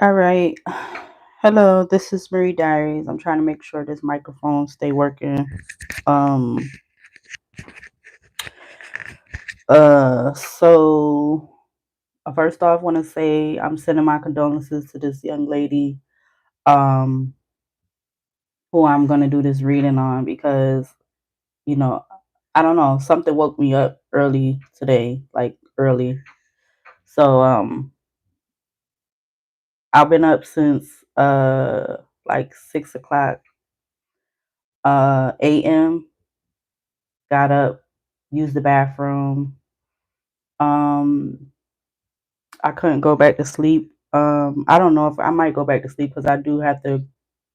All right. Hello, this is Marie Diaries. I'm trying to make sure this microphone stay working. Um so first off want to say I'm sending my condolences to this young lady um who I'm going to do this reading on because, you know, I don't know, something woke me up early today, like early. So I've been up since like 6 o'clock AM. Got up, used the bathroom. Um, I couldn't go back to sleep. I don't know if I might go back to sleep because I do have to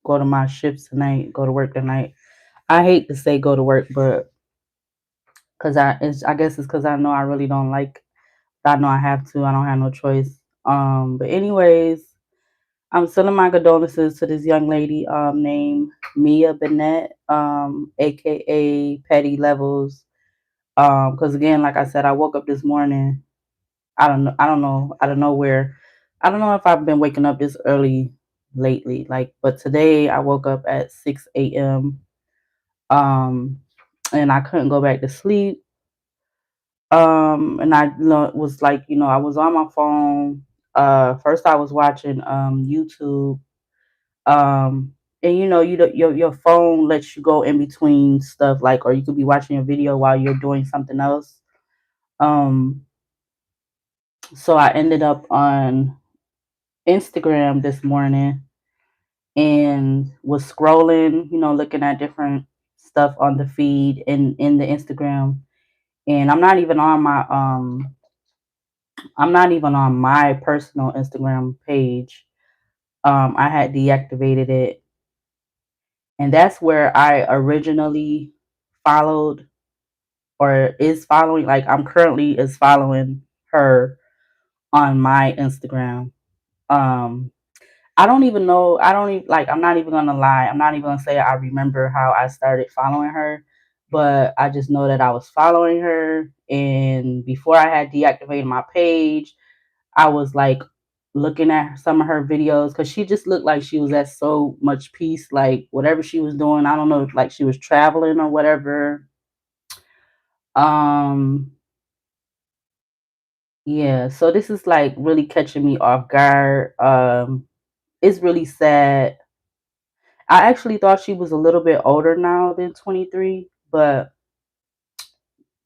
go to my shifts tonight, go to work tonight. I hate to say go to work, but I guess it's because I know I really don't like. I know I have to. I don't have no choice. But anyways, I'm sending my condolences to this young lady named Mia Bennett, aka Petty Levels. Because again, like I said, I woke up this morning. I don't know, out of nowhere. I don't know if I've been waking up this early lately, like, but today I woke up at 6 a.m. Um, and I couldn't go back to sleep. And was like, I was on my phone. First I was watching YouTube. And your phone lets you go in between stuff, like, or you could be watching a video while you're doing something else. Um, so I ended up on Instagram this morning and was scrolling, looking at different stuff on the feed and in the Instagram. And I'm not even on my personal Instagram page. I had deactivated it, and that's where I originally followed or is following. Like, I'm currently is following her on my Instagram. Um I don't even know. I don't even like. I'm not even gonna lie. I'm not even gonna say I remember how I started following her, but I just know that I was following her. And before I had deactivated my page, I was like looking at some of her videos because she just looked like she was at so much peace. Like whatever she was doing, I don't know, like she was traveling or whatever. Um, yeah. So this is like really catching me off guard. It's really sad. I actually thought she was a little bit older now than 23, but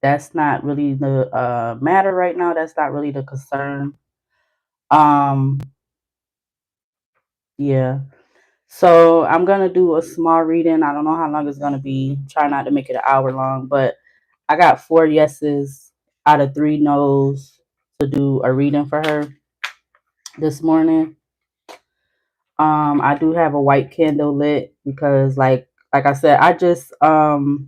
that's not really the matter right now. That's not really the concern. Um, yeah. So I'm gonna do a small reading. I don't know how long it's gonna be. Try not to make it an hour long, but I got 4 yeses out of 3 nos to do a reading for her this morning. I do have a white candle lit because like I said, I just was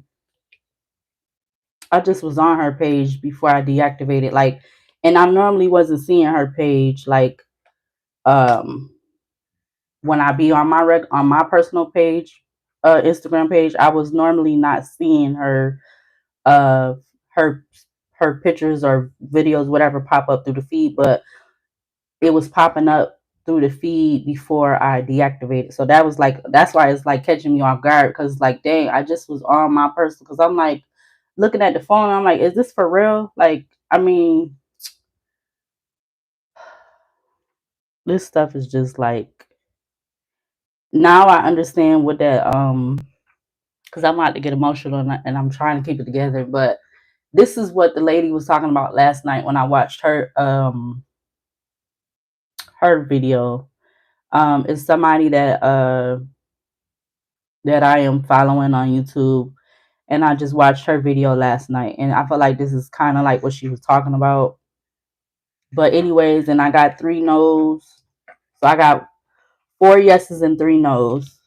on her page before I deactivated, like, and I normally wasn't seeing her page, like, um, when I be on on my personal page, Instagram page, I was normally not seeing uh, her, her pictures or videos, whatever, pop up through the feed, but it was popping up through the feed before I deactivated. So that's why it's like catching me off guard because like, dang, I just was on my personal because I'm like looking at the phone. I'm like, is this for real? Like, I mean, this stuff is just like now I understand what that because I'm about to get emotional and I'm trying to keep it together, but this is what the lady was talking about last night when I watched her video. It's somebody that I am following on YouTube, and I just watched her video last night, and I feel like this is kind of like what she was talking about. But anyways, and I got 3 no's, so I got 4 yeses and 3 no's.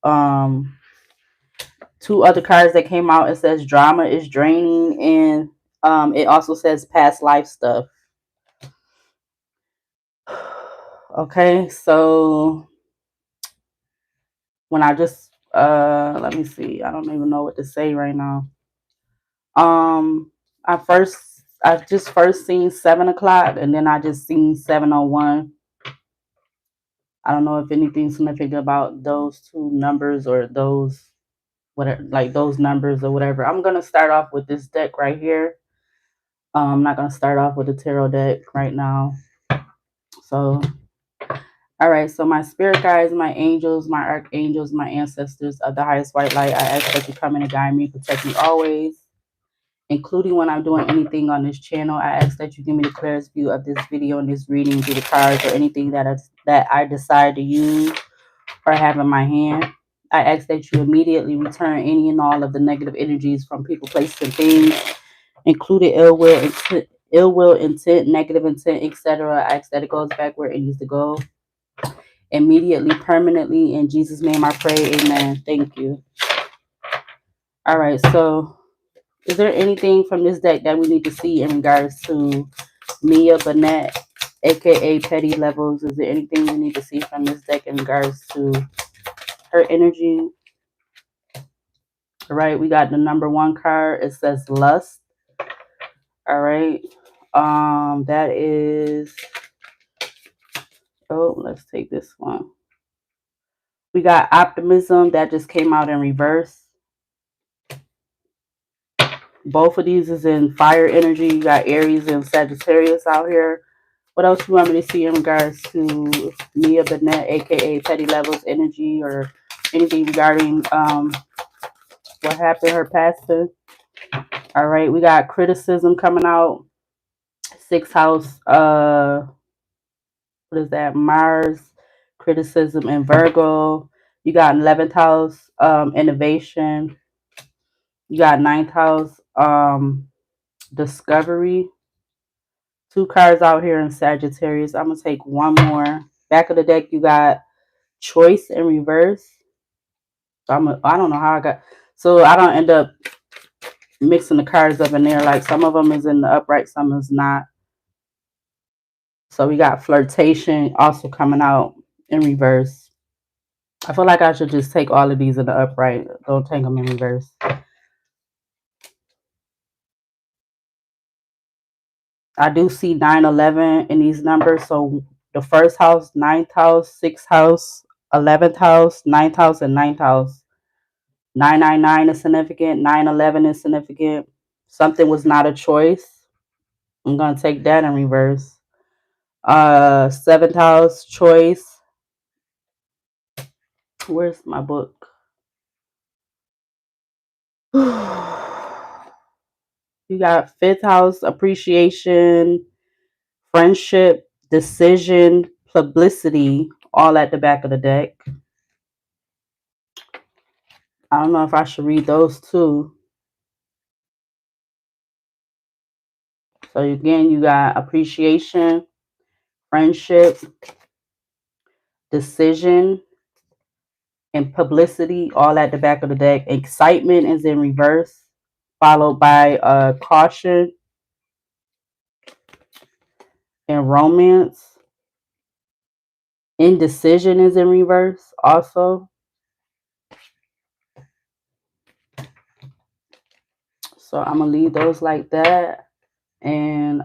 Um, Two other cards that came out. It says drama is draining, and it also says past life stuff. Okay, so when I just let me see, I don't even know what to say right now. Um, I just first seen 7 o'clock, and then I just seen 7:01. I don't know if anything significant about those two numbers or those whatever, like those numbers or whatever. I'm gonna start off with this deck right here. I'm not gonna start off with the tarot deck right now. So, all right. So my spirit guides, my angels, my archangels, my ancestors of the highest white light, I ask that you come in and guide me, protect me always, including when I'm doing anything on this channel. I ask that you give me the clearest view of this video and this reading through the cards or anything that I decide to use or have in my hand. I ask that you immediately return any and all of the negative energies from people, places, and things, including ill will, intent, negative intent, etc. I ask that it goes back where it needs to go immediately, permanently. In Jesus' name I pray, amen. Thank you. All right, so is there anything from this deck that we need to see in regards to Mia Bennett, aka Petty Levels? Is there anything we need to see from this deck in regards to her energy? All right, we got the number 1 card. It says Lust. All right. That is, oh, let's take this one. We got Optimism. That just came out in reverse. Both of these is in fire energy. You got Aries and Sagittarius out here. What else you want me to see in regards to Mia Bennett, aka Petty Levels energy, or anything regarding what happened, her passing? All right, we got criticism coming out. 6th house, what is that? Mars, criticism, and Virgo. You got 11th house, innovation. You got 9th house, discovery. 2 cards out here in Sagittarius. I'm gonna take one more. Back of the deck, you got choice in reverse. So I don't know how I got. So I don't end up mixing the cards up in there. Like some of them is in the upright, some is not. So we got flirtation also coming out in reverse. I feel like I should just take all of these in the upright. Don't take them in reverse. I do see 9/11 in these numbers. So the first house, 9th house, 6th house, 11th house, 9th house, and 9th house. 999 is significant. 9/11 is significant. Something was not a choice. I'm going to take that in reverse. 7th house, choice. Where's my book? You got 5th house, appreciation, friendship, decision, publicity, all at the back of the deck. I don't know if I should read those too. So again, you got appreciation, friendship, decision, and publicity, all at the back of the deck. Excitement is in reverse, followed by caution and romance. Indecision is in reverse also. So I'm gonna leave those like that. And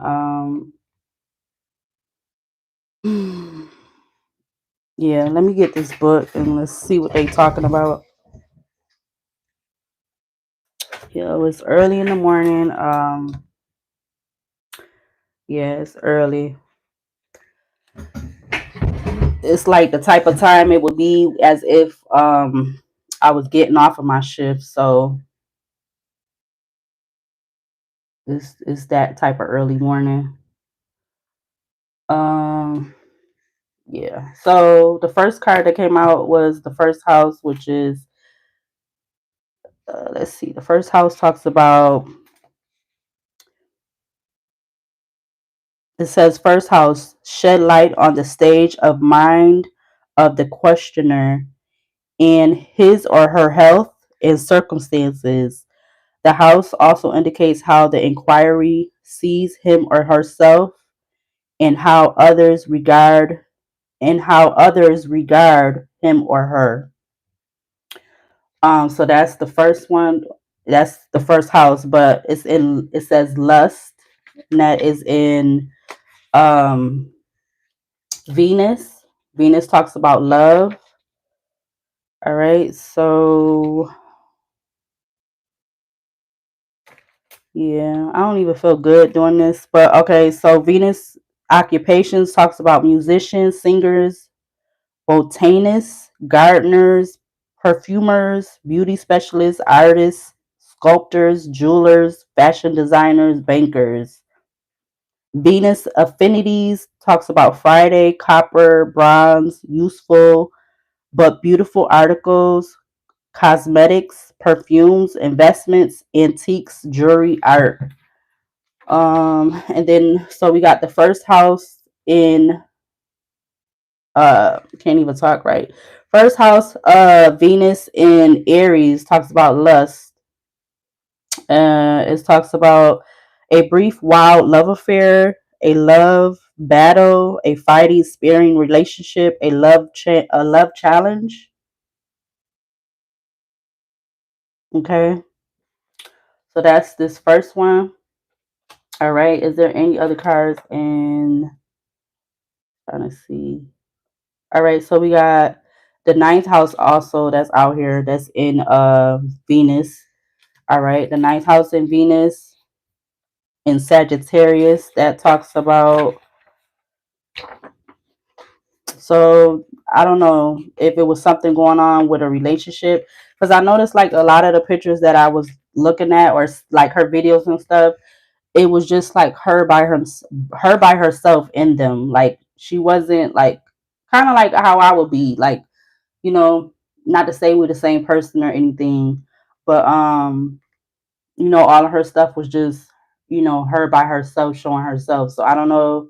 yeah, let me get this book and let's see what they talking about. Yeah, it's early in the morning. Yeah, it's early. It's like the type of time it would be as if I was getting off of my shift. So it's that type of early morning. Yeah. So the first card that came out was the first house, which is let's see. The first house talks about, it says first house, shed light on the stage of mind of the questioner and his or her health and circumstances. The house also indicates how the inquiry sees him or herself and how others regard him or her. So that's the first one. That's the first house, but it says lust, and that is in Venus. Venus talks about love. All right, so yeah, I don't even feel good doing this, but okay, so Venus occupations talks about musicians, singers, botanists, gardeners, perfumers, beauty specialists, artists, sculptors, jewelers, fashion designers, bankers. Venus affinities talks about Friday, copper, bronze, useful but beautiful articles, cosmetics, perfumes, investments, antiques, jewelry, art. And then so we got the first house in can't even talk right. First house, Venus in Aries talks about lust. It talks about a brief, wild love affair, a love battle, a fighting, sparing relationship, a love challenge. Okay, so that's this first one. All right. Is there any other cards in? Trying to see. All right. So we got the ninth house also that's out here. That's in Venus. All right. The ninth house in Venus in Sagittarius that talks about. So I don't know if it was something going on with a relationship because I noticed like a lot of the pictures that I was looking at or like her videos and stuff, it was just like her by herself in them. Like she wasn't like kind of like how I would be like, you know, not to say we're the same person or anything, but all of her stuff was just, her by herself showing herself. So I don't know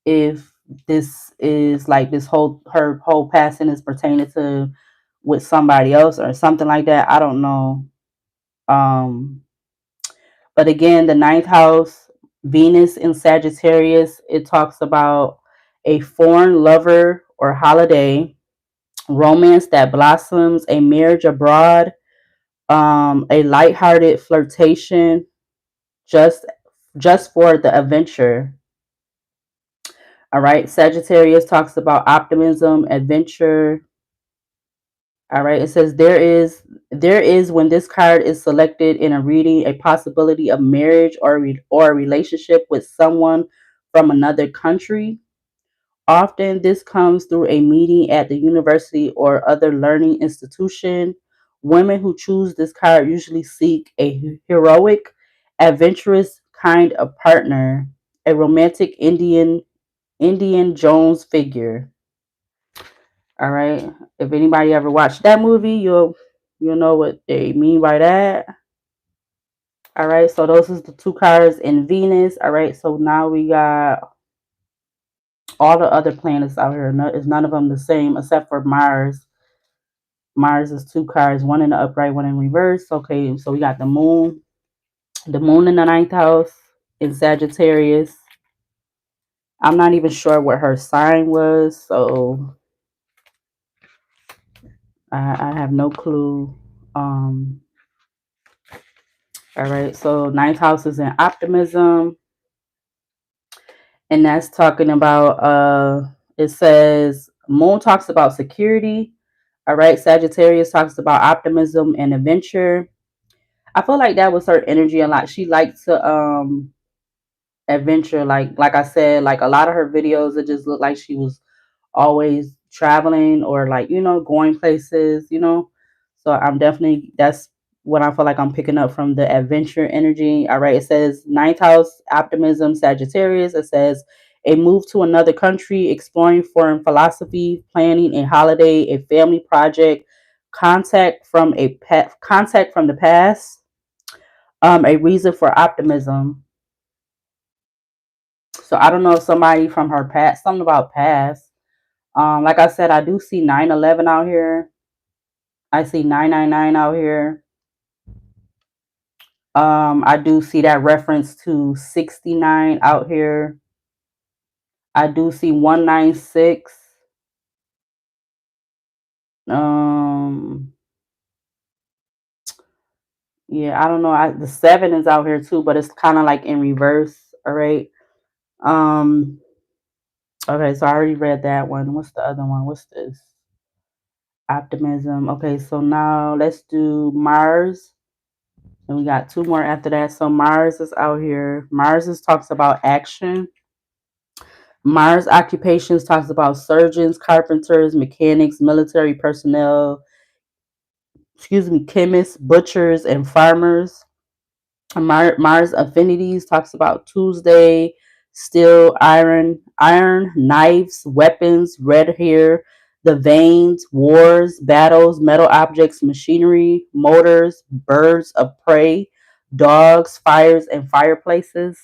if this is like this whole her whole passing is pertaining to with somebody else or something like that. I don't know. Um But again, the ninth house, Venus in Sagittarius, it talks about a foreign lover or holiday, romance that blossoms, a marriage abroad, a lighthearted flirtation, just just for the adventure. All right. Sagittarius talks about optimism, adventure. All right. It says there is when this card is selected in a reading a possibility of marriage or a relationship with someone from another country. Often this comes through a meeting at the university or other learning institution. Women who choose this card usually seek a heroic, adventurous kind of partner, a romantic Indian Jones figure. All right. If anybody ever watched that movie, you'll know what they mean by that. All right. So those is the two cards in Venus. All right. So now we got all the other planets out here. No, is none of them the same except for Mars. Mars is two cards, one in the upright, one in reverse. Okay. So we got the moon. The moon in the ninth house in Sagittarius. I'm not even sure what her sign was, so I have no clue. Um, All right, so ninth house is in optimism, and that's talking about it says moon talks about security. All right, Sagittarius talks about optimism and adventure. I feel like that was her energy a lot. She liked to adventure, like I said, like a lot of her videos, it just looked like she was always traveling or like going places. So I'm definitely that's what I feel like I'm picking up from the adventure energy. All right, it says ninth house optimism Sagittarius. It says a move to another country, exploring foreign philosophy, planning a holiday, a family project, contact from the past, a reason for optimism. So I don't know if somebody from her past, something about past. Like I said, I do see 911 out here. I see 999 out here. I do see that reference to 69 out here. I do see 196. Um, yeah, I don't know. The seven is out here too, but it's kind of like in reverse. All right. Um, Okay, so I already read that one. What's the other one? What's this? Optimism. Okay, so now let's do Mars. And we got two more after that. So Mars is out here. Mars is talks about action. Mars occupations talks about surgeons, carpenters, mechanics, military personnel, chemists, butchers, and farmers. Mars affinities talks about Tuesday, steel, iron, knives, weapons, red hair, the veins, wars, battles, metal objects, machinery, motors, birds of prey, dogs, fires, and fireplaces.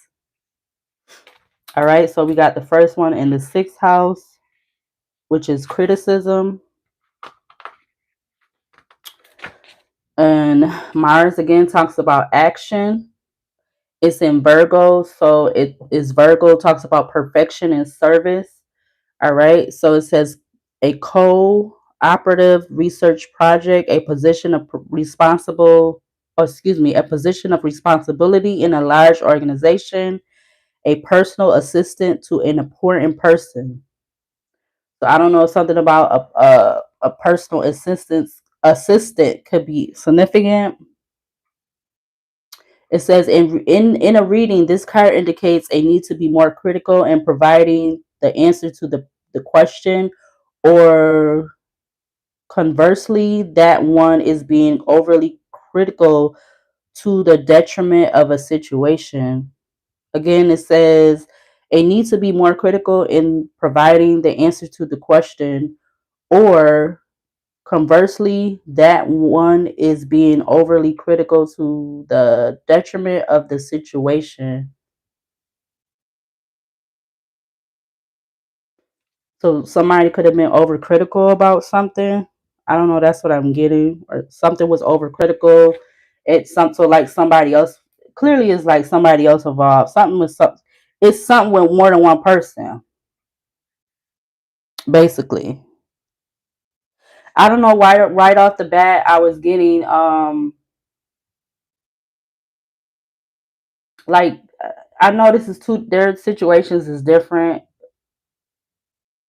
All right, so we got the first one in the sixth house, which is criticism. And Mars again talks about action. It's in Virgo, so it is Virgo talks about perfection and service. All right, so it says a cooperative research project, a position of a position of responsibility in a large organization, a personal assistant to an important person. So I don't know, something about a personal assistant could be significant. It says in a reading, this card indicates a need to be more critical in providing the answer to the question, or conversely, that one is being overly critical to the detriment of a situation. Again, it says a need to be more critical in providing the answer to the question, or conversely, that one is being overly critical to the detriment of the situation. So somebody could have been overcritical about something. I don't know. That's what I'm getting. Or something was overcritical. It's some so like somebody else. Clearly, it's like somebody else involved. Something was some. It's something with more than one person. Basically, I don't know why. Right off the bat, I was getting like I know this is two. Their situations is different,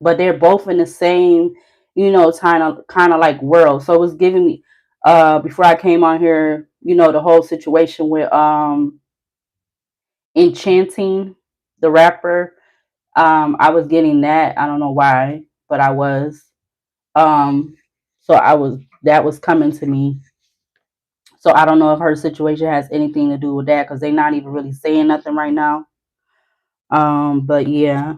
but they're both in the same, kind of like world. So it was giving me before I came on here, the whole situation with Enchanting, the rapper. I was getting that. I don't know why, but I was. Um so I was that was coming to me. So I don't know if her situation has anything to do with that because they're not even really saying nothing right now. But yeah.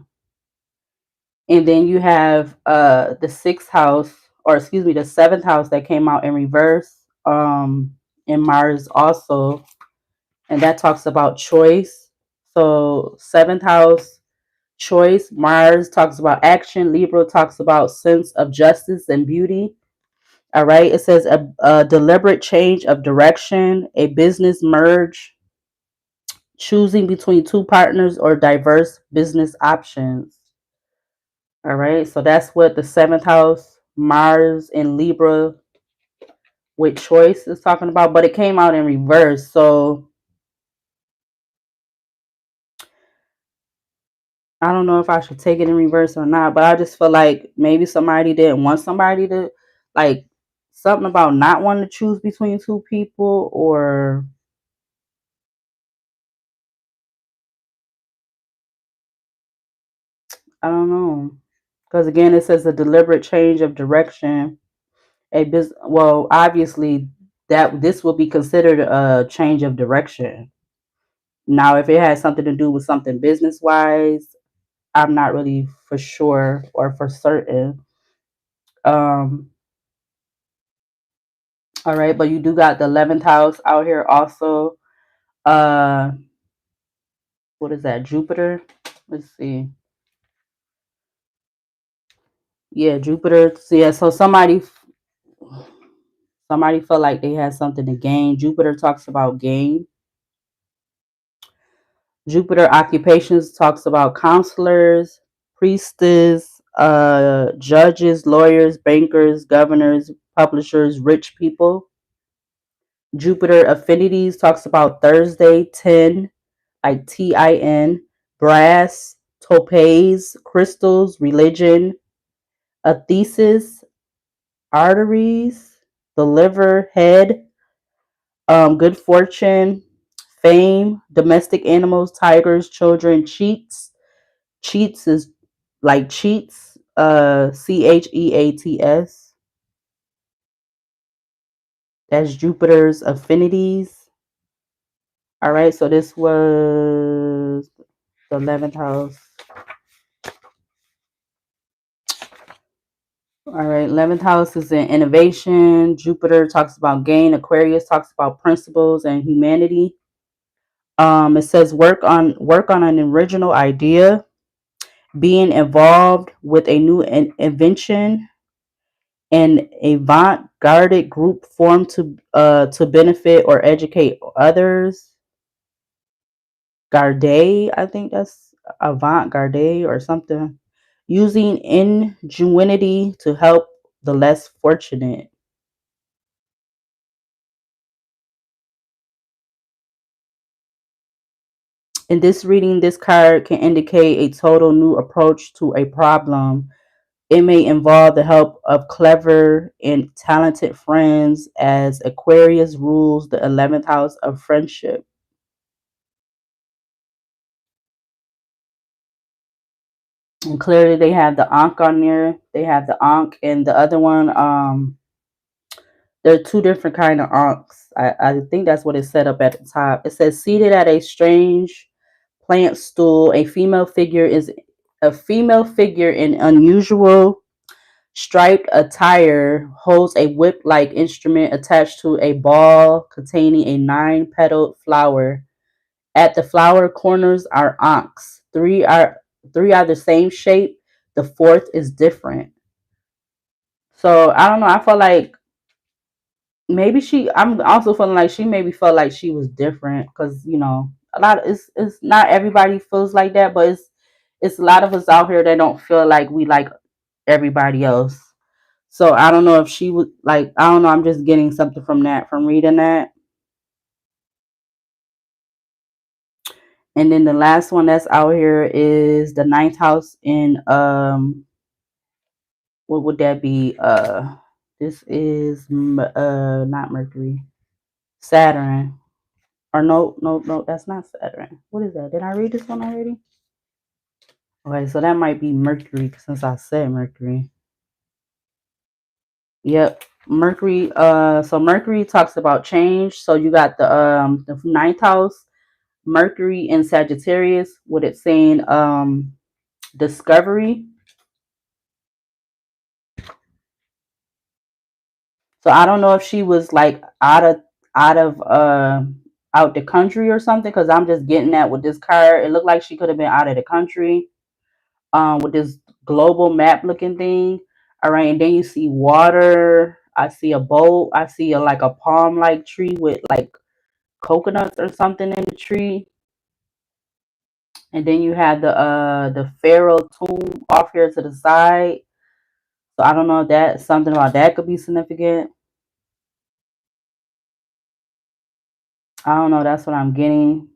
And then you have the sixth house, or excuse me, the seventh house that came out in reverse, in Mars also, and that talks about choice. So seventh house, choice. Mars talks about action. Libra talks about sense of justice and beauty. All right. It says a deliberate change of direction, a business merge, choosing between two partners or diverse business options. All right, so that's what the seventh house, Mars in Libra with choice is talking about, but it came out in reverse. So I don't know if I should take it in reverse or not, but I just feel like maybe somebody didn't want somebody to, like, something about not wanting to choose between two people, or I don't know. Because again, it says a deliberate change of direction. Well, obviously, that this will be considered a change of direction. Now, if it has something to do with something business wise, I'm not really for sure or for certain. Um, all right, but you do got the 11th house out here also. Uh, what is that? Jupiter. Let's see. Yeah, Jupiter. So yeah, so somebody felt like they had something to gain. Jupiter talks about gain. Jupiter occupations talks about counselors, priestess, judges, lawyers, bankers, governors, publishers, rich people. Jupiter affinities talks about Thursday, 10, like TIN, brass, topaz, crystals, religion, a thesis, arteries, the liver, head, good fortune, fame, domestic animals, tigers, children, cheats. Cheats is like cheats, Cheats. That's Jupiter's affinities. All right, so this was the 11th house. All right, 11th house is in innovation. Jupiter talks about gain. Aquarius talks about principles and humanity. It says work on an original idea, being involved with a new invention, an avant-garde group formed to benefit or educate others. Garde, I think that's avant-garde or something. Using ingenuity to help the less fortunate. In this reading, this card can indicate a total new approach to a problem. It may involve the help of clever and talented friends as Aquarius rules the 11th house of friendship. And clearly they have the Ankh on there. They have the Ankh and the other one. There are two different kind of Ankhs. I think that's what it said up at the top. It says seated at a strange plant stool, a female figure in unusual striped attire holds a whip-like instrument attached to a ball containing a 9-petaled flower. At the flower corners are ankhs. Three are the same shape. The fourth is different. So I don't know. I feel like maybe I'm also feeling like she maybe felt like she was different because a lot of it's not everybody feels like that, but it's a lot of us out here that don't feel like we like everybody else. So I don't know if she would like, I don't know, I'm just getting something from that, from reading that. And then the last one that's out here is the ninth house in what would that be? This is not Mercury. Saturn. Or no, that's not Saturn. What is that? Did I read this one already? Okay, so that might be Mercury since I said Mercury. Yep. Mercury, so Mercury talks about change. So you got the ninth house, Mercury in Sagittarius, with it saying discovery. So I don't know if she was like out of out the country or something, because I'm just getting that with this card. It looked like she could have been out of the country with this global map looking thing. All right, and then you see water. I see a boat. I see like a palm like tree with like coconuts or something in the tree. And then you have the pharaoh tomb off here to the side. So I don't know if that something about that could be significant. I don't know. That's what I'm getting.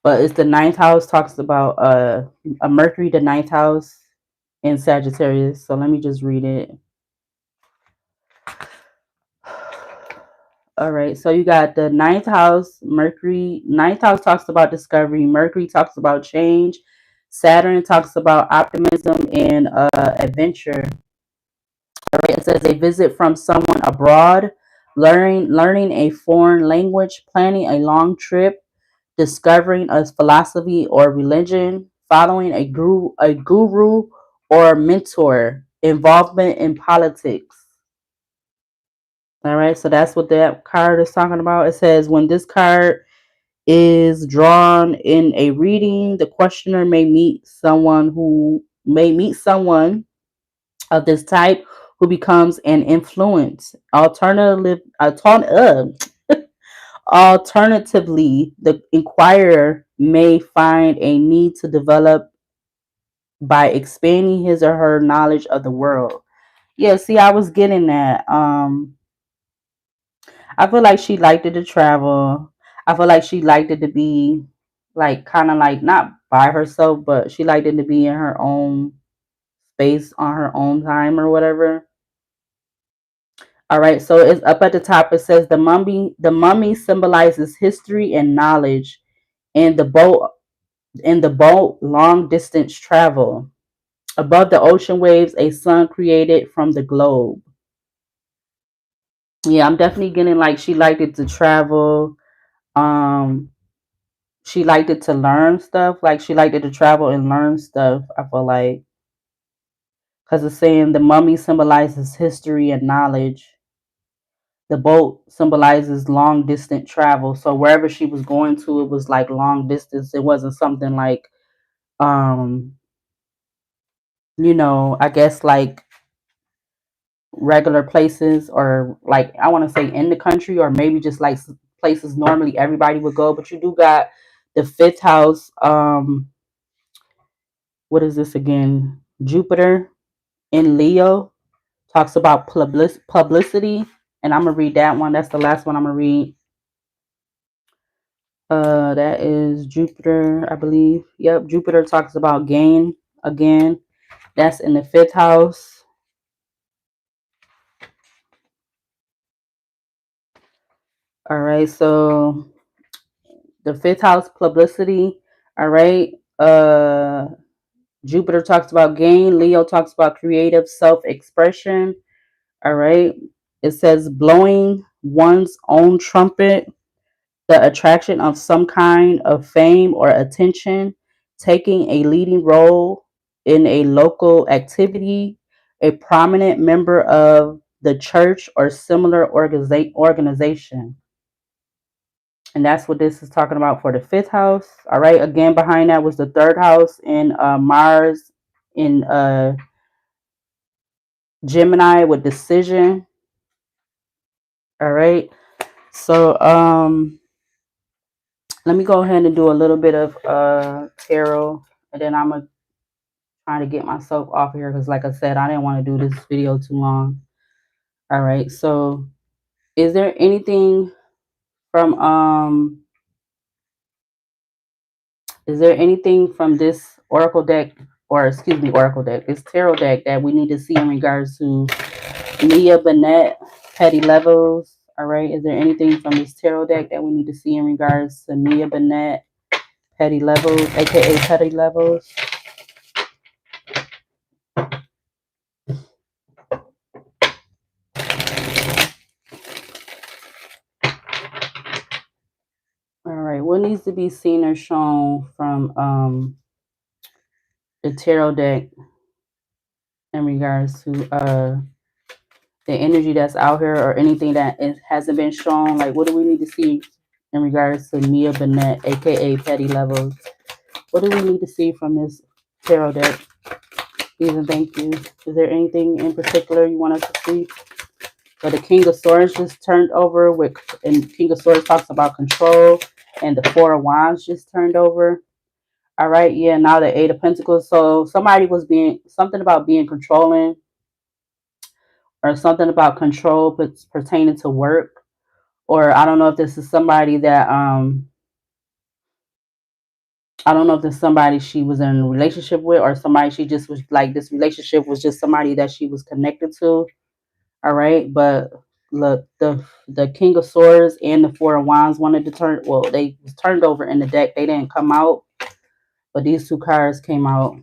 But it's the ninth house talks about a Mercury, the ninth house in Sagittarius. So let me just read it. All right. So you got the ninth house, Mercury. Ninth house talks about discovery. Mercury talks about change. Saturn talks about optimism and adventure. All right. It says a visit from someone abroad, learning a foreign language, planning a long trip, discovering a philosophy or religion, following a guru or mentor, involvement in politics. All right, so that's what that card is talking about. It says when this card is drawn in a reading, the questioner may meet someone of this type who becomes an influence. Alternatively, the inquirer may find a need to develop by expanding his or her knowledge of the world. Yeah, see, I was getting that. I feel like she liked it to travel. I feel like she liked it to be like kind of like not by herself, but she liked it to be in her own space on her own time or whatever. All right, so it's up at the top. It says the mummy symbolizes history and knowledge, and the boat long distance travel. Above the ocean waves, a sun created from the globe. Yeah, I'm definitely getting like she liked it to travel. Um, she liked it to learn stuff. Like she liked it to travel and learn stuff. I feel like because it's saying the mummy symbolizes history and knowledge. The boat symbolizes long distance travel. So wherever she was going to, it was like long distance. It wasn't something like, um, I guess like regular places or like I want to say in the country or maybe just like places normally everybody would go. But you do got the fifth house. What is this again? Jupiter in Leo talks about publicity, and I'm gonna read that one. That's the last one I'm gonna read. That is Jupiter, I believe. Yep, Jupiter talks about gain again. That's in the fifth house. All right, so the fifth house publicity. All right. Jupiter talks about gain. Leo talks about creative self-expression. All right. It says blowing one's own trumpet, the attraction of some kind of fame or attention, taking a leading role in a local activity, a prominent member of the church or similar organization. And that's what this is talking about for the fifth house. All right. Again, behind that was the third house in Mars in Gemini with decision. All right. So let me go ahead and do a little bit of tarot, and then I'm gonna try to get myself off here because, like I said, I didn't want to do this video too long. All right. So, is there anything from this oracle deck, or excuse me, oracle deck, this tarot deck that we need to see in regards to Mia Bennett, petty levels? All right. Is there anything from this tarot deck that we need to see in regards to Mia Bennett, petty levels, aka petty levels? All right. What needs to be seen or shown from the tarot deck in regards to the energy that's out here or anything that hasn't been shown? Like, what do we need to see in regards to Mia Bennett, aka petty levels? What do we need to see from this tarot deck? Please and thank you. Is there anything in particular you want us to see? So the King of Swords just turned over and King of Swords talks about control, and the Four of Wands just turned over. All right, yeah. Now the Eight of Pentacles. So somebody was being something about being controlling, or something about control, but pertaining to work. Or I don't know if this is somebody that I don't know if this is somebody she was in a relationship with, or somebody she just was like, this relationship was just somebody that she was connected to. All right, but look, the King of Swords and the Four of Wands wanted to turn. Well, they was turned over in the deck. They didn't come out, but these two cards came out.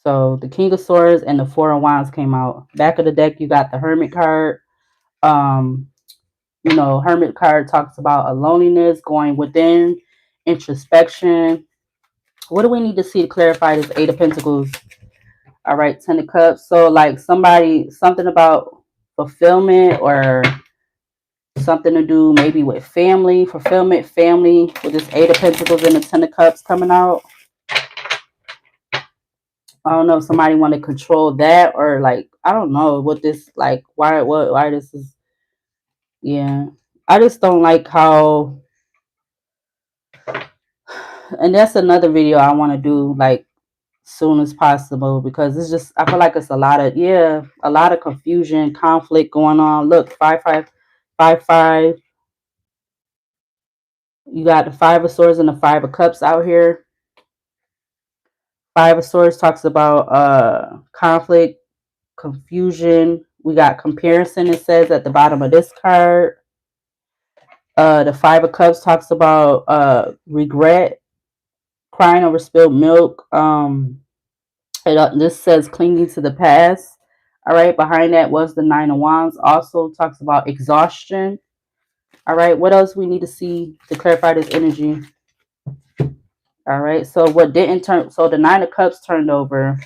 So the King of Swords and the Four of Wands came out. Back of the deck, you got the Hermit card. Um, Hermit card talks about a loneliness, going within, introspection. What do we need to see to clarify this Eight of Pentacles? All right, Ten of Cups. So like something about fulfillment, or something to do maybe with family, fulfillment, family, with this Eight of Pentacles and the Ten of Cups coming out. I don't know if somebody want to control that, or like, I don't know what this, like, why this is. Yeah, I just don't like how, and that's another video I want to do like soon as possible, because it's just, I feel like it's a lot of confusion, conflict going on. Look, 5 5 5 5 You got the Five of Swords and the Five of Cups out here. Five of Swords talks about conflict, confusion. We got comparison, it says at the bottom of this card. The Five of Cups talks about regret, crying over spilled milk. This says clinging to the past. All right, behind that was the Nine of Wands. Also talks about exhaustion. All right, what else we need to see to clarify this energy? All right, so what didn't turn, so the Nine of Cups turned over,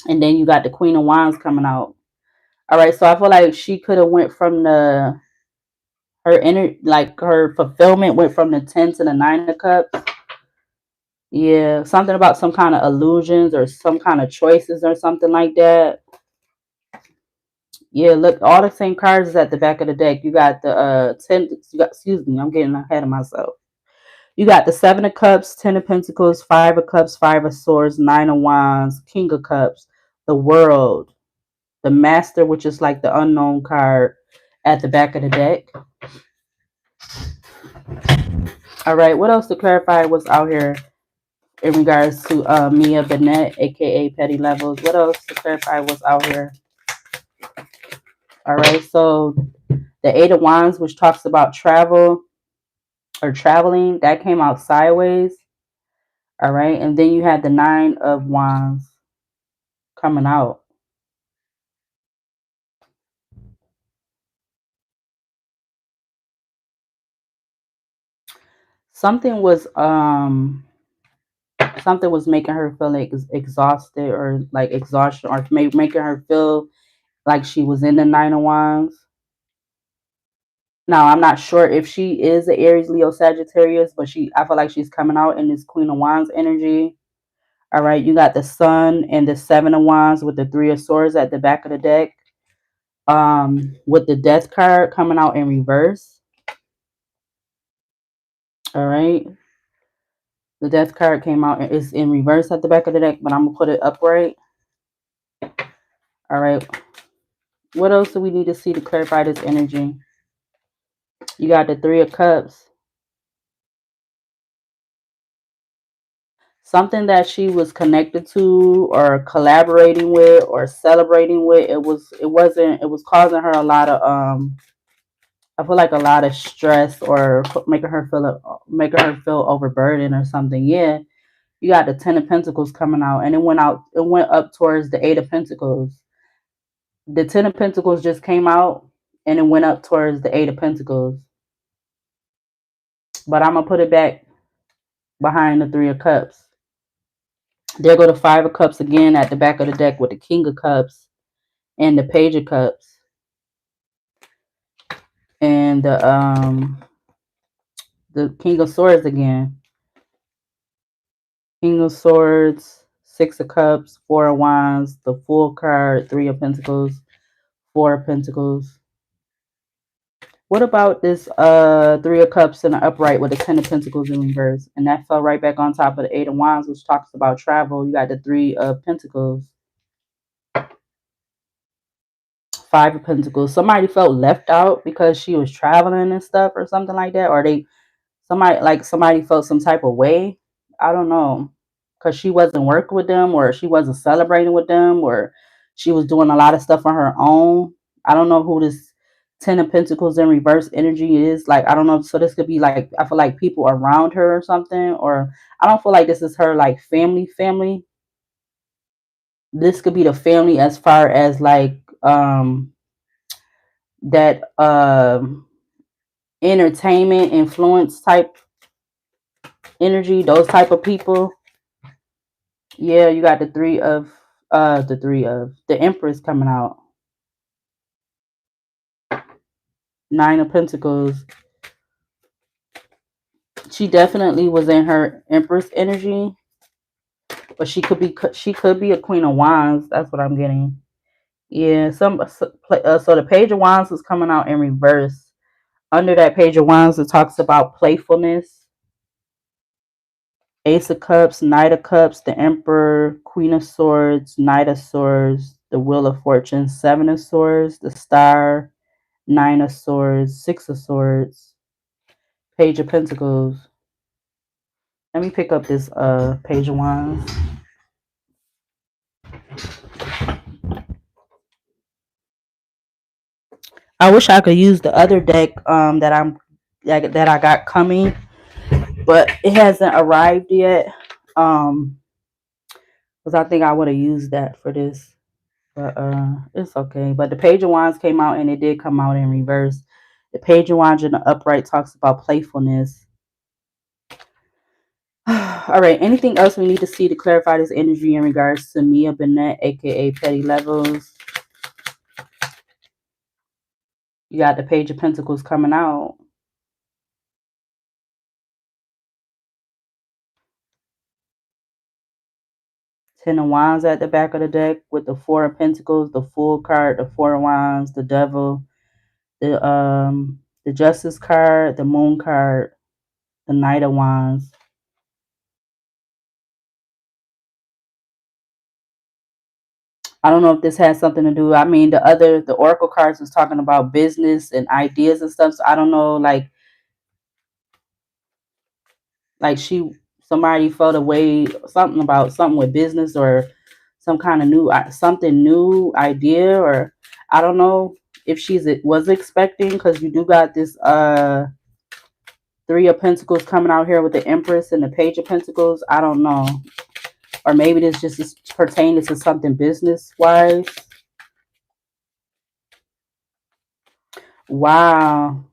and then you got the Queen of Wands coming out. All right, so I feel like she could have went from the her inner, like her fulfillment went from the 10 to the Nine of Cups. Yeah, something about some kind of illusions or some kind of choices or something like that. Yeah, look, all the same cards is at the back of the deck. You got the 10, you got, excuse me, I'm getting ahead of myself. You got the Seven of Cups, 10 of Pentacles, Five of Cups, Five of Swords, Nine of Wands, King of Cups, the World, the Master, which is like the unknown card at the back of the deck. All right, what else to clarify what's out here in regards to Mia Bennett, aka Petty Levels? What else to clarify what's out here? All right, so the Eight of Wands, which talks about travel or traveling, that came out sideways. All right, and then you had the Nine of Wands coming out. Something was making her feel like exhausted or like exhaustion, or making her feel like she was in the Nine of Wands. Now I'm not sure if she is an Aries, Leo, Sagittarius, but I feel like she's coming out in this Queen of Wands energy. All right, you got the Sun and the Seven of Wands with the Three of Swords at the back of the deck. With the Death card coming out in reverse. All right. The Death card came out and is in reverse at the back of the deck, but I'm going to put it upright. All right. What else do we need to see to clarify this energy? You got the Three of Cups. Something that she was connected to or collaborating with or celebrating with, it was causing her a lot of I feel like a lot of stress or making her feel overburdened or something. Yeah. You got the Ten of Pentacles coming out, and it went up towards the Eight of Pentacles. The Ten of Pentacles just came out, and it went up towards the Eight of Pentacles. But I'm going to put it back behind the Three of Cups. There go the Five of Cups again at the back of the deck with the King of Cups and the Page of Cups. And the King of Swords again. King of Swords, Six of Cups, Four of Wands, the Full card, Three of Pentacles, Four of Pentacles. What about this Three of Cups in the upright with the Ten of Pentacles in reverse? And that fell right back on top of the Eight of Wands, which talks about travel. You got the Three of Pentacles. Five of Pentacles. Somebody felt left out because she was traveling and stuff or something like that. Or somebody felt some type of way. I don't know. Because she wasn't working with them, or she wasn't celebrating with them, or she was doing a lot of stuff on her own. I don't know who this Ten of Pentacles in reverse energy is. Like, I don't know. So this could be like, I feel like people around her or something. Or I don't feel like this is her like family. This could be the family as far as like that entertainment influence type energy, those type of people. Yeah, you got the the Empress coming out. Nine of Pentacles. She definitely was in her Empress energy, but she could be a Queen of Wands. That's what I'm getting. Yeah, so the Page of Wands is coming out in reverse. Under that Page of Wands, it talks about playfulness. Ace of Cups, Knight of Cups, the Emperor, Queen of Swords, Knight of Swords, the Wheel of Fortune, Seven of Swords, the Star, Nine of Swords, Six of Swords, Page of Pentacles. Let me pick up this Page of Wands. I wish I could use the other deck that I got coming, but it hasn't arrived yet. Because I think I would have used that for this. But it's okay. But the Page of Wands came out and it did come out in reverse. The Page of Wands in the upright talks about playfulness. All right. Anything else we need to see to clarify this energy in regards to Mia Bennett, aka Petty Levels? You got the Page of Pentacles coming out. Ten of Wands at the back of the deck with the Four of Pentacles, the Fool card, the Four of Wands, the Devil, the Justice card, the Moon card, the Knight of Wands. I don't know if this has something to do. I mean, the Oracle cards was talking about business and ideas and stuff. So I don't know, like somebody felt away something about something with business or some kind of new idea, or I don't know if was expecting, because you do got this Three of Pentacles coming out here with the Empress and the Page of Pentacles. I don't know, or maybe this just is pertaining to something business wise. Wow.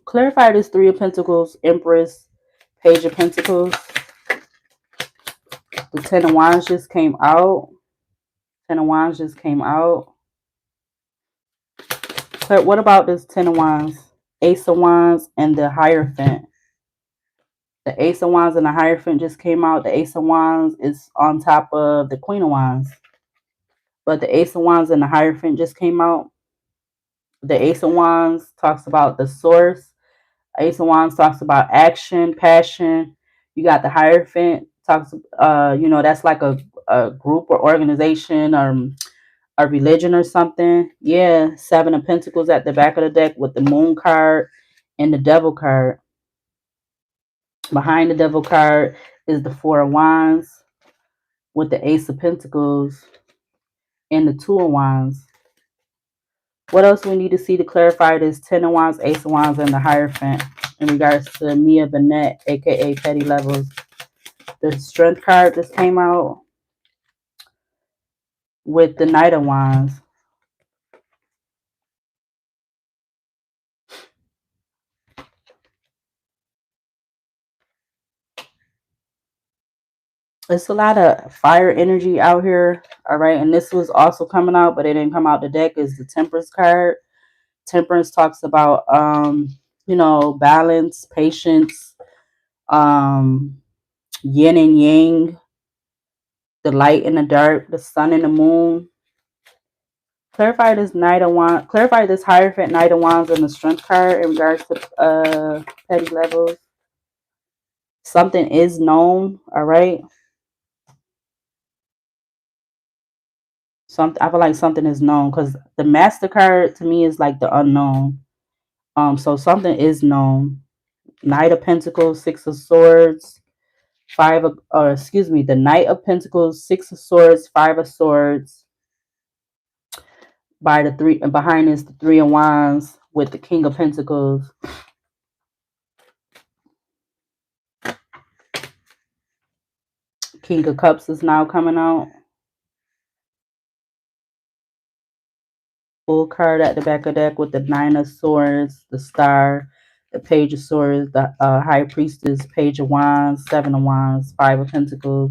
Clarify this Three of Pentacles, Empress, Page of Pentacles. The Ten of Wands just came out. Ten of Wands just came out. But what about this Ten of Wands? Ace of Wands and the Hierophant. The Ace of Wands and the Hierophant just came out. The Ace of Wands is on top of the Queen of Wands. But the Ace of Wands and the Hierophant just came out. The Ace of Wands talks about the source. Ace of Wands talks about action, passion. You got the Hierophant talks, that's like a group or organization or a religion or something. Yeah, Seven of Pentacles at the back of the deck with the Moon card and the Devil card. Behind the Devil card is the Four of Wands with the Ace of Pentacles and the Two of Wands. What else we need to see to clarify this Ten of Wands, Ace of Wands, and the Hierophant in regards to Mia Bennett, aka Petty Levels? The Strength card just came out with the Knight of Wands. It's a lot of fire energy out here. All right. And this was also coming out, but it didn't come out the deck, is the Temperance card. Temperance talks about, balance, patience, yin and yang, the light and the dark, the sun and the moon. Clarify this Knight of Wands. Clarify this Hierophant, Knight of Wands, and the Strength card in regards to Petty Levels. Something is known. All right. I feel like something is known, because the Master card to me is like the unknown. So something is known. Knight of Pentacles, Six of Swords, the Knight of Pentacles, Six of Swords, Five of Swords. By the three, and behind is the Three of Wands with the King of Pentacles. King of Cups is now coming out. Full card at the back of the deck with the Nine of Swords, the Star, the Page of Swords, the High Priestess, Page of Wands, Seven of Wands, Five of Pentacles.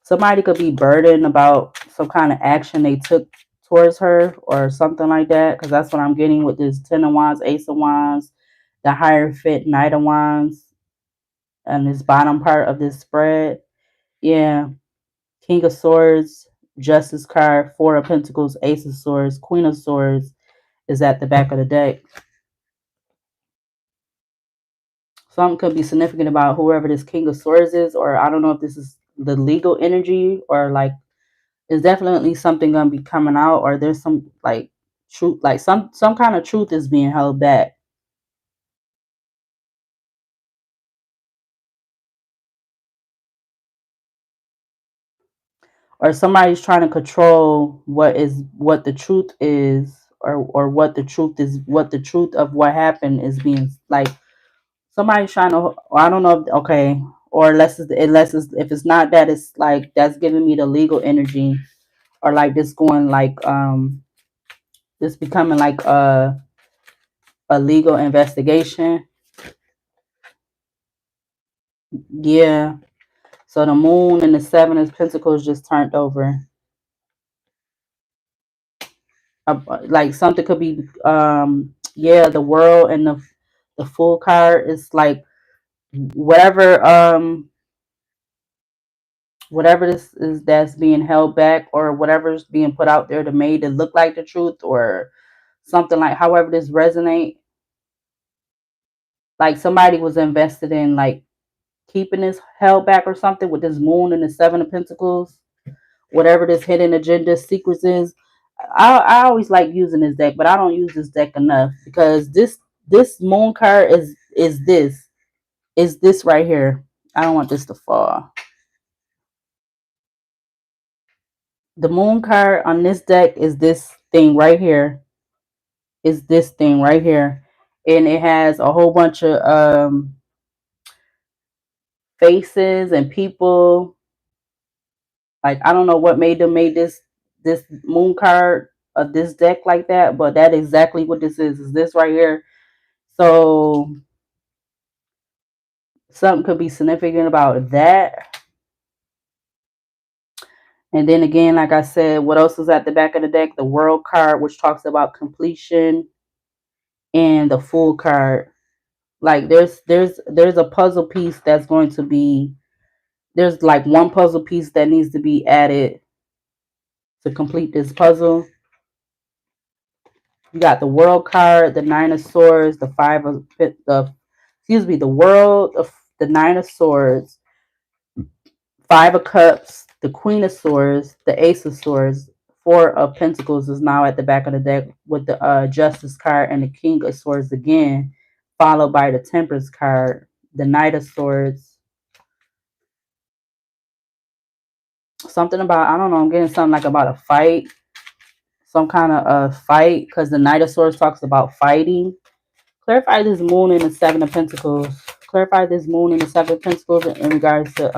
Somebody could be burdened about some kind of action they took towards her or something like that, because that's what I'm getting with this Ten of Wands, Ace of Wands, the Hierophant, Knight of Wands, and this bottom part of this spread. Yeah. King of Swords, Justice card, Four of Pentacles, Ace of Swords, Queen of Swords, is at the back of the deck. Something could be significant about whoever this King of Swords is, or I don't know if this is the legal energy, or like there's definitely something gonna be coming out, or there's some like truth, like some kind of truth is being held back. Or somebody's trying to control what the truth is, or what the truth is, what the truth of what happened is being like somebody's trying to, or I don't know if, okay, or unless it's if it's not that, it's like that's giving me the legal energy, or like this going like this becoming like a legal investigation. Yeah. So the moon and the seven of pentacles just turned over. Like something could be yeah, the world and the full card is like whatever whatever this is that's being held back, or whatever's being put out there to made to look like the truth, or something, like however this resonate, like somebody was invested in like keeping this held back or something with this moon and the seven of pentacles, whatever this hidden agenda secrets is. I always like using this deck, but I don't use this deck enough because this moon card is this right here. I don't want this to fall. The moon card on this deck is this thing right here. Is this thing right here. And it has a whole bunch of faces and people. Like I don't know what made them made this moon card of this deck like that, but that exactly what this is this right here. So something could be significant about that. And then again, like I said, what else is at the back of the deck? The world card, which talks about completion, and the full card. Like there's a puzzle piece that's going to be, there's like one puzzle piece that needs to be added to complete this puzzle. You got the world card, the nine of swords, the five of the excuse me, the world of the nine of swords, five of cups, the queen of swords, the ace of swords, four of pentacles is now at the back of the deck with the justice card and the king of swords again, followed by the temperance card, the knight of swords. Something about, I don't know, I'm getting something like about a fight, some kind of fight, because the knight of swords talks about fighting. Clarify this moon in the seven of pentacles. Clarify this moon in the seven of pentacles in regards to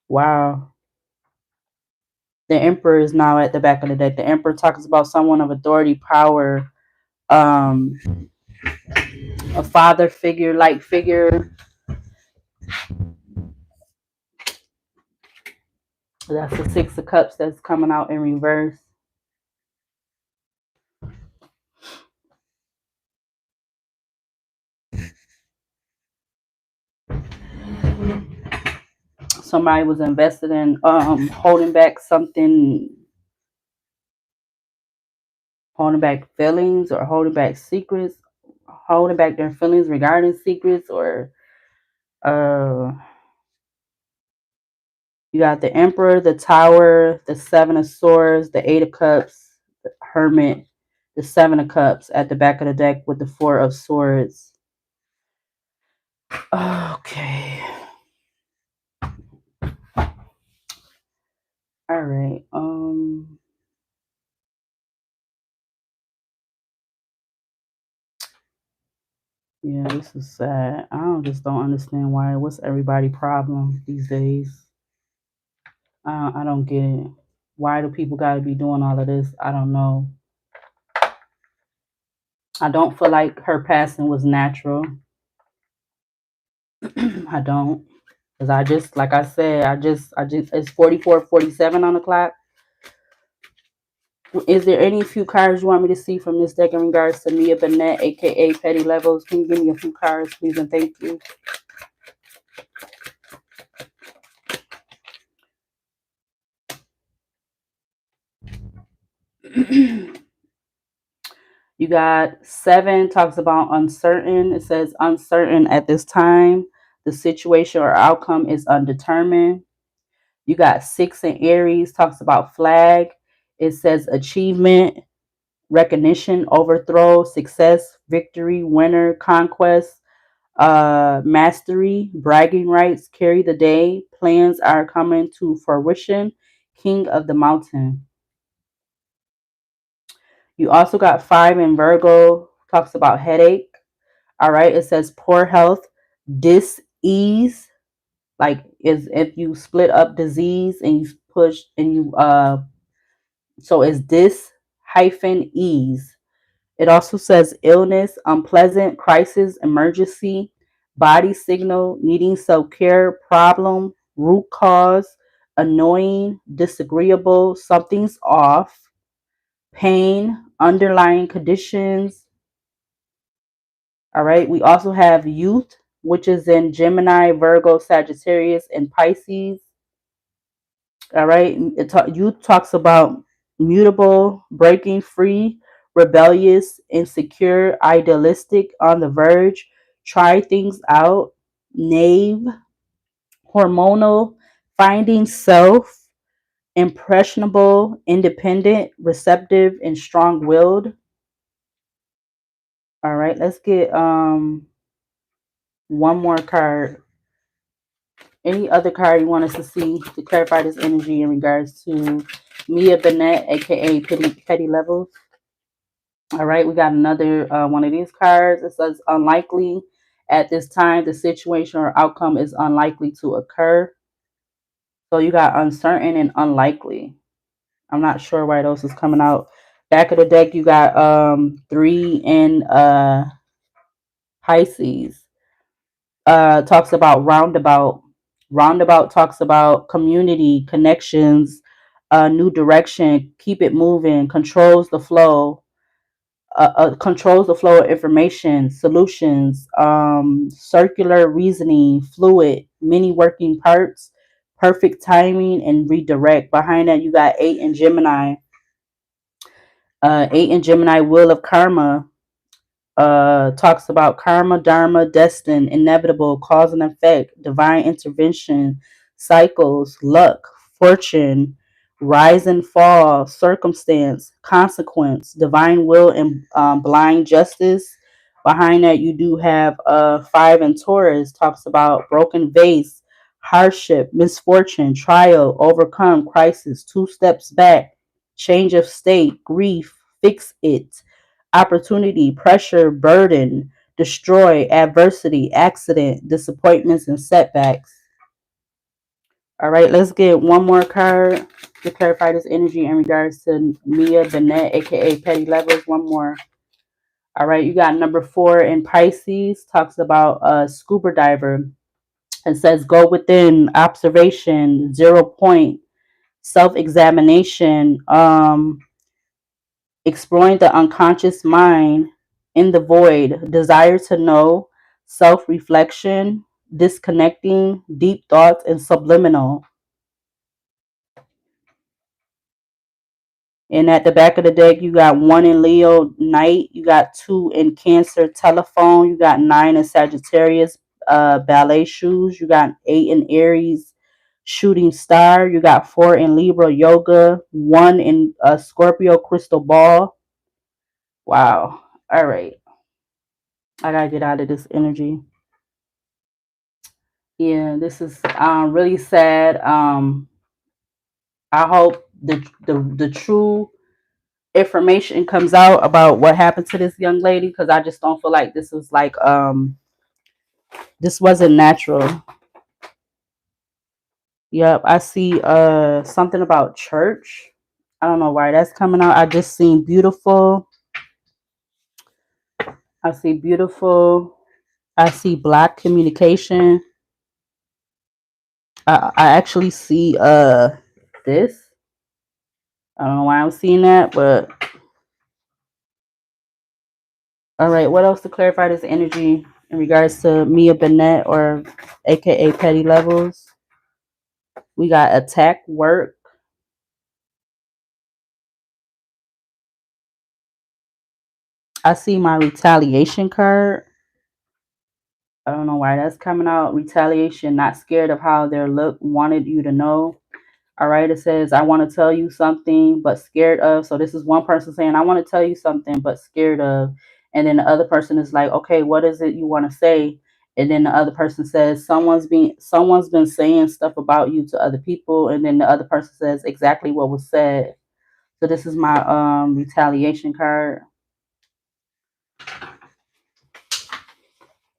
wow. The emperor is now at the back of the deck. The emperor talks about someone of authority, power, um, a father figure, like figure. That's the six of cups that's coming out in reverse. Somebody was invested in holding back something, holding back feelings, or holding back secrets, holding back their feelings regarding secrets, or uh you got the emperor, the tower, the seven of swords, the eight of cups, the hermit, the seven of cups at the back of the deck with the four of swords. Okay. All right. Yeah, this is sad. Just don't understand why. What's everybody problem these days? I don't get it. Why do people got to be doing all of this? I don't know. I don't feel like her passing was natural. I don't. Because I just, like I said, it's 44:47 on the clock. Is there any few cards you want me to see from this deck in regards to Mia Bennett, aka Petty Levels? Can you give me a few cards, please, and thank you? You got 7 talks about uncertain. It says uncertain at this time. The situation or outcome is undetermined. You got 6 in Aries, talks about flag. It says achievement, recognition, overthrow, success, victory, winner, conquest, mastery, bragging rights, carry the day, plans are coming to fruition, king of the mountain. You also got 5 in Virgo, talks about headache. All right, it says poor health, dis-ease, like is if you split up disease and you push and you so it's dis hyphen ease. It also says illness, unpleasant, crisis, emergency, body signal, needing self-care, problem, root cause, annoying, disagreeable, something's off, pain, underlying conditions. All right. We also have youth, which is in Gemini, Virgo, Sagittarius, and Pisces. All right. Youth talks about mutable, breaking free, rebellious, insecure, idealistic, on the verge, try things out, naive, hormonal, finding self, impressionable, independent, receptive, and strong willed. All right. Let's get one more card. Any other card you want us to see to clarify this energy in regards to Mia Bennett, aka Petty Levels? All right, we got another one of these cards. It says unlikely. At this time, the situation or outcome is unlikely to occur. So you got uncertain and unlikely. I'm not sure why those is coming out. Back of the deck, you got 3 in Pisces. Talks about roundabout. Roundabout talks about community, connections, new direction, keep it moving, controls the flow of information, solutions, circular reasoning, fluid, many working parts, perfect timing, and redirect. Behind that, you got 8 in Gemini. 8 in Gemini, wheel of karma. Talks about karma, dharma, destined, inevitable, cause and effect, divine intervention, cycles, luck, fortune, rise and fall, circumstance, consequence, divine will, and blind justice. Behind that, you do have 5 in Taurus, talks about broken vase, hardship, misfortune, trial, overcome, crisis, 2 steps back, change of state, grief, fix it, opportunity, pressure, burden, destroy, adversity, accident, disappointments, and setbacks. All right, let's get one more card to clarify this energy in regards to Mia Bennett, aka Petty Levels. One more. All right, you got number 4 in Pisces, talks about a scuba diver. It says go within, observation, 0 point, self-examination, exploring the unconscious mind, in the void, desire to know, self-reflection, disconnecting, deep thoughts, and subliminal. And at the back of the deck, you got 1 in Leo, night. You got 2 in Cancer, telephone. You got 9 in Sagittarius, ballet shoes. You got 8 in Aries, shooting star. You got 4 in Libra, yoga. 1 in Scorpio, crystal ball. Wow. All right. I gotta get out of this energy. Yeah, this is really sad. I hope the true information comes out about what happened to this young lady, because I just don't feel like this was like this wasn't natural. Yep, I see something about church. I don't know why that's coming out. I just seen beautiful. I see beautiful. I see black communication. I actually see this. I don't know why I'm seeing that, but all right. What else to clarify this energy in regards to Mia Bennett, or AKA Petty Levels? We got attack, work. I see my retaliation card. I don't know why that's coming out. Retaliation, not scared of how their look, wanted you to know. All right, it says, I want to tell you something, but scared of. So this is one person saying, I want to tell you something, but scared of. And then the other person is like, okay, what is it you want to say? And then the other person says, someone's been saying stuff about you to other people. And then the other person says exactly what was said. So this is my retaliation card.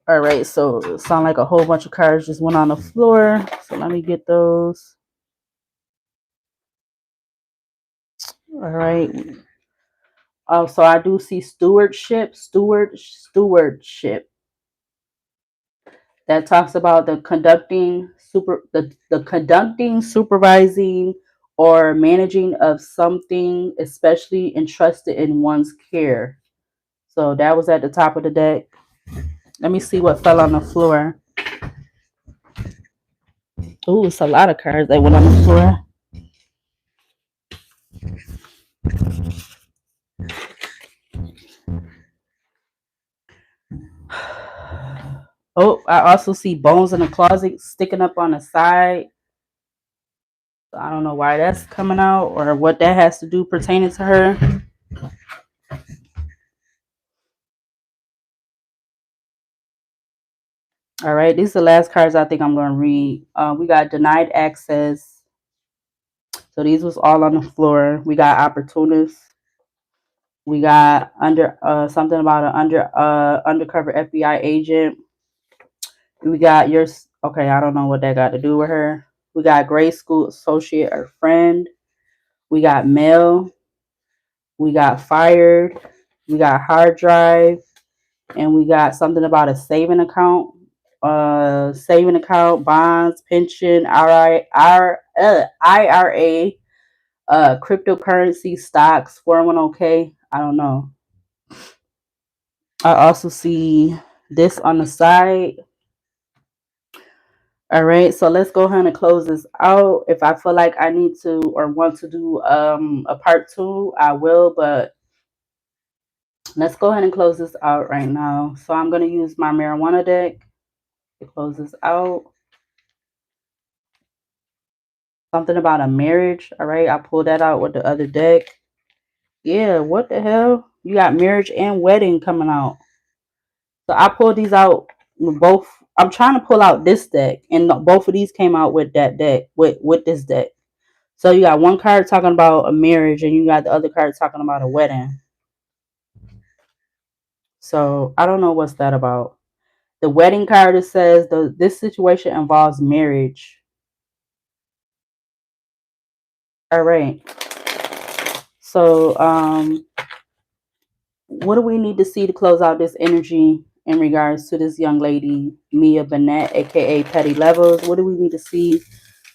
All right, so it sound like a whole bunch of cards just went on the floor. So let me get those. All right. Oh, so I do see stewardship. That talks about the conducting, supervising, or managing of something, especially entrusted in one's care. So that was at the top of the deck. Let me see what fell on the floor. Ooh, it's a lot of cards that went on the floor. Oh, I also see bones in the closet sticking up on the side. I don't know why that's coming out or what that has to do pertaining to her. All right, these are the last cards I think I'm going to read. We got denied access. So these was all on the floor. We got opportunists. We got under something about an undercover FBI agent. We got your okay. I don't know what that got to do with her. We got grade school associate or friend. We got mail. We got fired. We got hard drive, and we got something about a saving account, bonds, pension, IRA, cryptocurrency, stocks, 401k. I don't know. I also see this on the side. All right, so let's go ahead and close this out. If I feel like I need to or want to do a part 2, I will, but let's go ahead and close this out right now. So I'm going to use my marijuana deck to close this out. Something about a marriage. All right, I pulled that out with the other deck. Yeah, what the hell? You got marriage and wedding coming out. So I pulled these out with both. I'm trying to pull out this deck, and both of these came out with that deck, with this deck. So you got one card talking about a marriage, and you got the other card talking about a wedding. So I don't know what's that about. The wedding card, it says this situation involves marriage. All right. So what do we need to see to close out this energy in regards to this young lady, Mia Bennett, aka Petty Levels? What do we need to see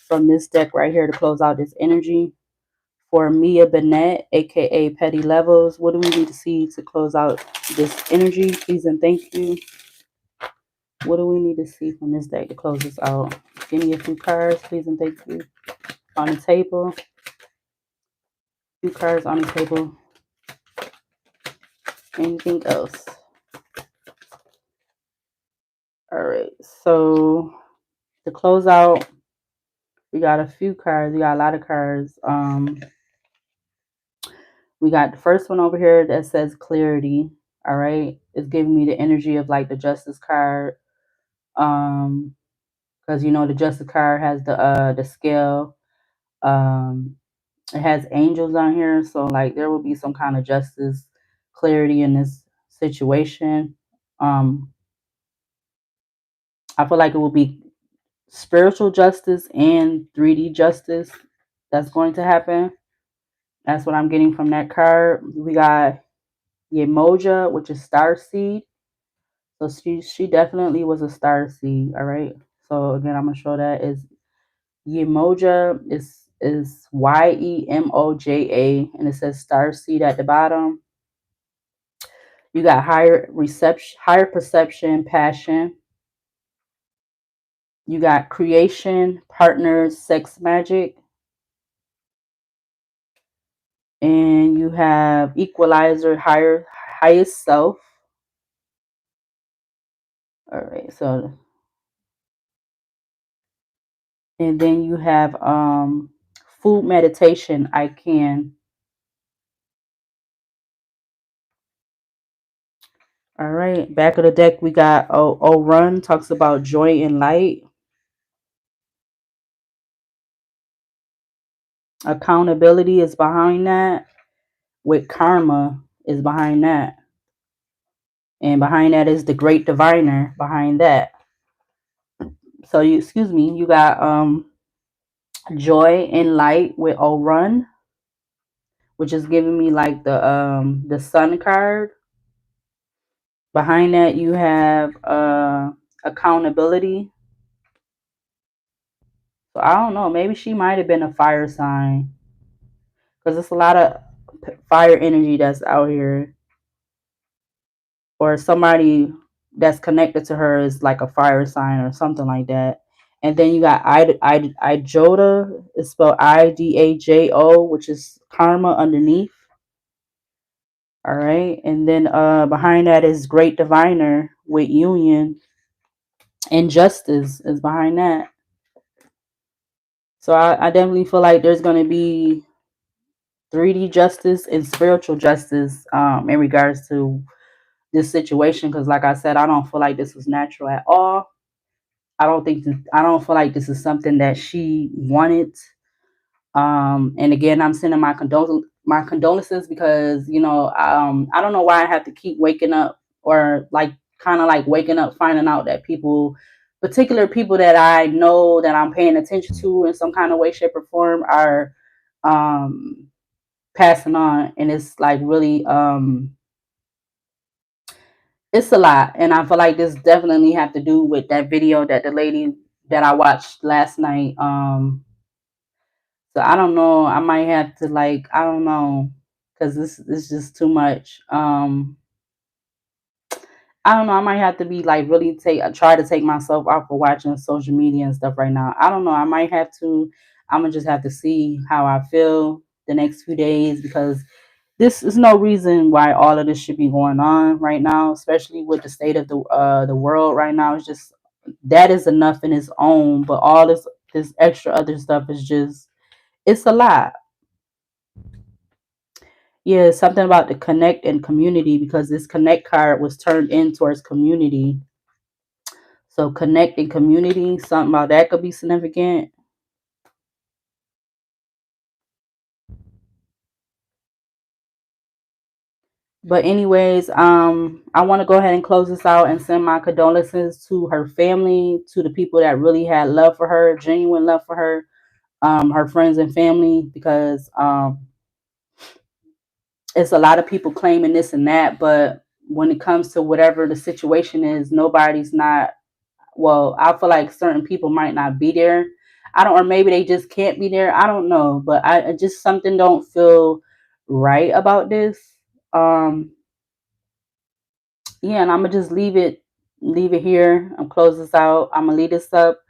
from this deck right here to close out this energy? For Mia Bennett, aka Petty Levels, what do we need to see to close out this energy? Please and thank you. What do we need to see from this deck to close this out? Give me a few cards, please and thank you. On the table. Few cards on the table. Anything else? All right. So to close out, we got a few cards. We got a lot of cards. We got the first one over here that says clarity. All right. It's giving me the energy of like the justice card. Because you know the justice card has the scale. It has angels on here, so like there will be some kind of justice, clarity in this situation. Um, I feel like it will be spiritual justice and 3D justice that's going to happen. That's what I'm getting from that card. We got Yemoja, which is star seed. So she definitely was a star seed. All right. So again, I'm gonna show that is Yemoja is Yemoja, and it says star seed at the bottom. You got higher perception, passion. You got creation, partners, sex magic, and you have equalizer, highest self. All right, so and then you have food meditation. I can. All right, back of the deck we got Run talks about joy and light. Accountability is behind that. With karma is behind that. And behind that is the great diviner behind that. So you excuse me, you got joy and light with Run, which is giving me like the sun card. Behind that you have accountability. So I don't know, maybe she might have been a fire sign because it's a lot of fire energy that's out here, or somebody that's connected to her is like a fire sign or something like that. And then you got Ijoda, it's spelled Idajo, which is karma underneath. All right, and then behind that is great diviner with union, and justice is behind that. So I definitely feel like there's going to be 3D justice and spiritual justice in regards to this situation, because like I said, I don't feel like this was natural at all. I don't feel like this is something that she wanted. And again, I'm sending my condolences because I don't know why I have to keep waking up, or like kind of like waking up finding out that particular people that I know that I'm paying attention to in some kind of way, shape, or form are um passing on. And it's like really it's a lot. And I feel like this definitely have to do with that video that the lady that I watched last night. So I don't know. I might have to like, I don't know, because this is just too much. I don't know. I might have to be like really try to take myself off of watching social media and stuff right now. I don't know. I might have to. I'm gonna just have to see how I feel the next few days, because this is no reason why all of this should be going on right now, especially with the state of the world right now. It's just that is enough in its own, but all this extra other stuff is just, it's a lot. Yeah, something about the connect and community, because this connect card was turned in towards community. So connect and community, something about that could be significant. But anyways, I want to go ahead and close this out and send my condolences to her family, to the people that really had love for her, genuine love for her friends and family, because it's a lot of people claiming this and that, but when it comes to whatever the situation is, nobody's not, well, I feel like certain people might not be there. I don't, or maybe they just can't be there. I don't know, but I just, something don't feel right about this. Um, yeah, and I'm gonna just leave it here. I'm close this out. I'm gonna leave this up.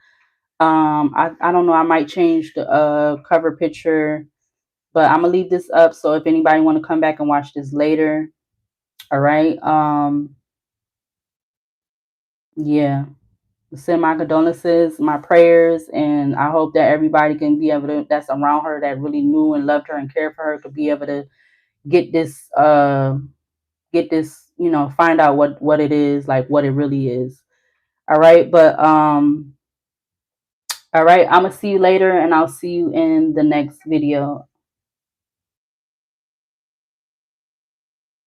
I don't know. I might change the cover picture, but I'm gonna leave this up. So if anybody want to come back and watch this later, all right. Yeah. Send my condolences, my prayers, and I hope that everybody can be able to, that's around her, that really knew and loved her and cared for her, could be able to get this find out what it is, like what it really is. All right, but all right, I'm gonna see you later, and I'll see you in the next video.